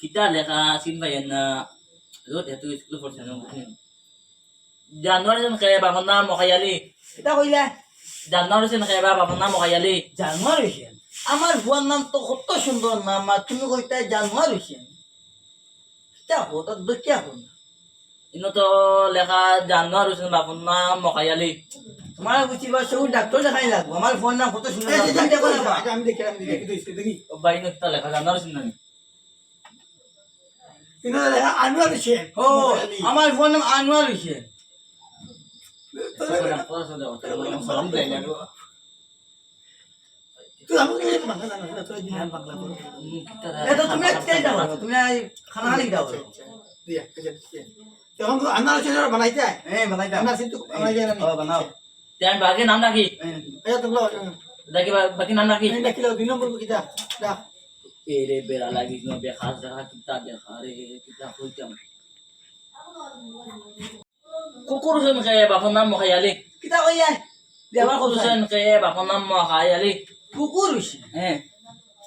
kita লেখা চিনবাই না রোদ এত স্কুল পড়ছে না জানুয়ারি জন খায় বাবার নাম মখায়ালি এটা কইলা জানুয়ারি জন খায় বাবার নাম মখায়ালি জানোয়ার হোসেন। আমার বুয়ার নাম তো কত সুন্দর নাম, আর তুমি কইতা জানোয়ার হোসেন। এটা হঠাৎ দেখিয়া হল ইনো তো লেখা জানুয়ারি জন বাবার নাম মখায়ালি তোমার বুঝিবা সব ডাক্তার দেখাই লাগবো। আমার ফোন নাম কত সুন্দর নাম, তুমি দেখো না? আমি দেখি দেখি বাইনো কিতা লেখা জানুয়ারি জন নামি কিন্তু দেখা আনোয়ার হোসেন। ও আমার ফোন নাম আনোয়ার হোসেন। তুই আমাকে বাংলা না তুই দিন বাংলা বল। এটা তুমি তেল দাও, তুমি খানা খালি দাও। দিয়া তখন তো আনোয়ার হোসেন বানাইতে হ্যাঁ বানাই দাও। আনোয়ার হোসেন তো বানাই যায় না। ও বানাও। তেন বাকি নাম নাকি এই তো বলো দেখি বাকি নাম নাকি এই দেখিলো 2 নম্বর কিটা দা এরে বেড়া লাগিস না বেখাস দেখা কিতা দেখা রে কিতা কইতাম কুকুর জন খায় বাবার নাম মখায়ালি কিতা কইয়া দেওয়ার কুকুর কথা জন খায় বাবার নাম মখায়ালি কুকুর হোসেন। হ্যাঁ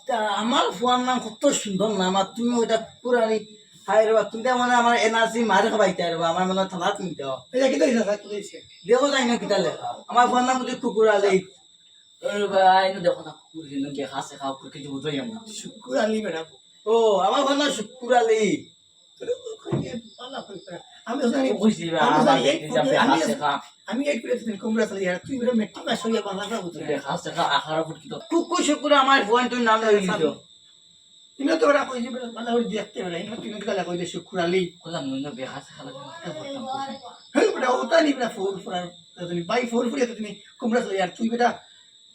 তা আমার ফোন নাম কত সুন্দর নাম, আর তুমি ওইটা কুকুরানি হাই রে বা, তুমি মানে আমার এনার্জি মারে খাবাইতে রে বা, আমার মনে থালা তুমি দাও। এই কি তো ইসা কি দিছে দেখো যাই না কিতা লেখা, আমার ফোন নাম যদি কুকুরালি। এর ভাই নো দেখো না কুকুর জন বেখাস দেখা কিছু বুঝাই না শুকুর আলী ম্যাডাম। ও আমার ফোন নাম কুকুরালি। আমি জানি বুঝছি বেখাস দেখা আমি এই করে দিন কুমড়া চালি আর তুই বড় মেট্রিক পাস হইয়া বাংলা বুঝছ বেখাস দেখা আখার উপর কি তো কুকুর শুকুর আমার ফোন তোর নাম লই দিছো। তুমি তো ওরা কই দিবে বাংলা হই দেখতে পারে ইনো তুমি গলা কই দে শুকুর আলী কইলাম না বেখাস দেখা লাগে না পড়তাম বুঝাই হেই বড় ওটা নি বড় ফোর ফোর তুমি বাই ফোর ফোর তুমি কুমড়া চালি আর তুই বেটা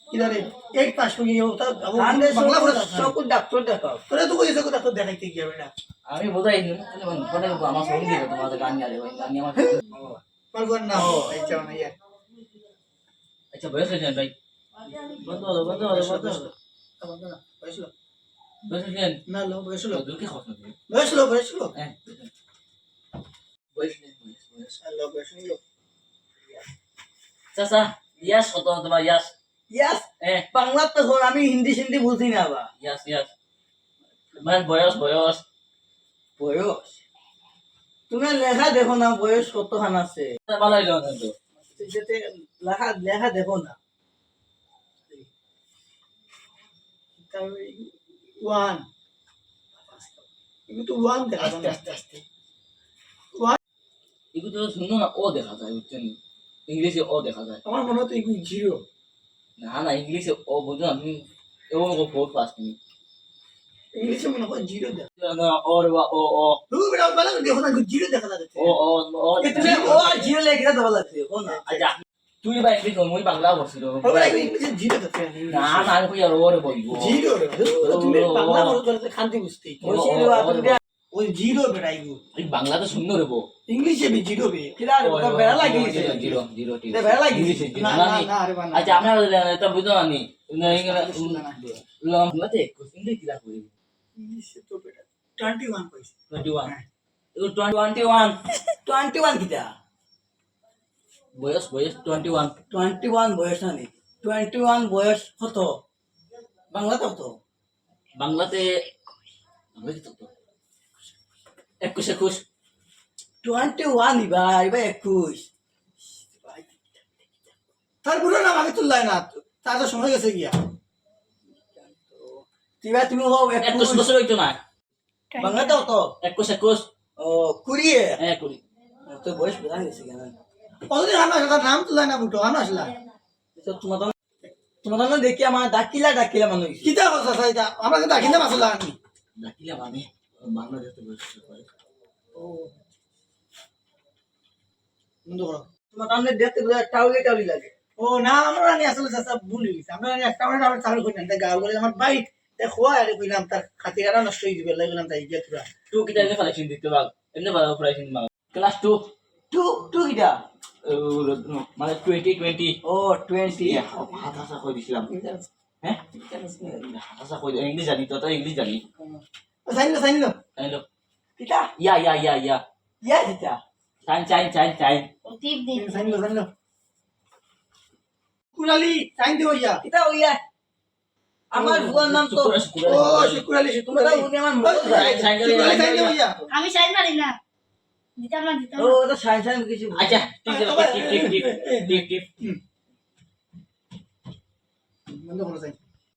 কিদারে 8 পাস হইয়া ওটা আন্দে বাংলা পড়া শুকুর ডাক্তার দেখাও। তোরা তো কইছ কত তো দেখাইতে গিয়া বেটা আমি বোঝাই না কোনে আমার সঙ্গে দিবে তোমাদের গান গালে ভাই গান আমার পারবো না ও এই চাও না ইয়া আচ্ছা বয়স হয়েছেন ভাই বন্ধ হলো বয়স হয়েছেন না লো বয়সলো দূর কি খরচ হবে বয়সলো হ্যাঁ বয়স লো বয়সলো চাচা ইয়াস কত তোমার ইয়াস ইয়াস হ্যাঁ বাংলা তো হল, আমি হিন্দি সিন্দি বুঝি না বা। ইয়াস মানে বয়স বয়স তুমি লেখা দেখো না বয়স কতখান আছে, ভালো হইলো কিন্তু যেতে লেখা লেখা দেখো না। ওয়ান কিন্তু ওয়ান দেখা আস্তে এগুলো তো শুনো না ও দেখা যায় বুঝছেন ইংলিশে ও দেখা যায় আমার মনে হতো এগুলো জিরো না ইংলিশে ও বুঝো না তুমি ও ফোর পাস তুমি ইংলিশে মনে হয় জিরো দেখা ও রে বা ও তুই বেটা বলা দেখো না জিরো দেখা যাচ্ছে ও তুমি ও আর জিরো লেখা দেওয়া লাগছে ও না। আচ্ছা তুই বা ইংলিশ মই বাংলা বলছিল ওরা ইংলিশে জিরো দেখা না আমি কই আর ওরে বলবো জিরো তুমি বাংলা বলতে খান্তি বুঝতে বলছি রে তুমি ওই জিরো বেটা এগুলো এই বাংলা তো সুন্দর রে বো ইংলিশে বি জিরো বে কিরা তো বেড়া লাগিয়েছে। জিরো ঠিক এটা বেড়া লাগিয়েছে। ইংলিশে না না না না আরে বানা আচ্ছা আপনারা এটা বুঝো না নি বাংলাতে কোশ্চেন কি রাখবো ইংলিশে তো বেটা 21 কইছে 21 এগুলো 21 21 কিটা বয়স 21 21 বয়স না নি 21 বয়স কত বাংলাতে কত? বাংলাতে কত 21 21 ইবা 21। তার পুরো নাম আগে তুললাই না তার তো সময় গেছে গিয়া তুমি হও 21 বছর হইতো না বাংলাতে কত? 21 ও 20 হ্যাঁ করি তো বয়স বেড়া গেছে কেন? কতদিন আনা তার নাম তুললাই না বুটো আনা আসলা তো তোমার না দেখি আমার ডাকিলা মানুষ কিতা কথা সাইদা আমরা কিন্তু আকিনা মাসলা আনি ডাকিলা মানে বাংলাদেশে বয়স করে ও বন্ধ করো তোমার সামনে দেখতে টাউলি লাগে। ও না আমরা আনি আসলে চাচা ভুলে গেছি আমরা আনি একটা মানে আমরা চালু করি না তাই গাঁও বলে আমার বাইক দেখো আর কইলাম তার খাতিরা নষ্ট হয়ে যাবে লাগলাম তাই গিয়া তুরা টু কিটা এনে ফলাইছিন দিতে বাগ এমনি ভালো ফলাইছিন মা ক্লাস 2 টু কিটা মানে 20 ও 20 হাতা কই দিছিলাম হ্যাঁ হাতা কই ইংলিশ জানি তো ইংলিশ জানি সাইনলো হ্যালো কিটা ইয়া ইয়া কিটা চাইন টিপ দিন সাইনলো কুলালি সাইন দিও ইয়া কিটা ওইয়া আমার ফুয়ার নাম তো ও শুকুর আলী শুকুর আলী উনি আমার মতো যায়। শুকুর আলী সাইন দেবো ইয়া আমি সাইন মারি না দিতাম না দিতাম ও ওটা সাইন সাইন কিছু আচ্ছা ঠিক আছে টিপ টিপ টিপ টিপ টিপ বন্ধ করো সাইন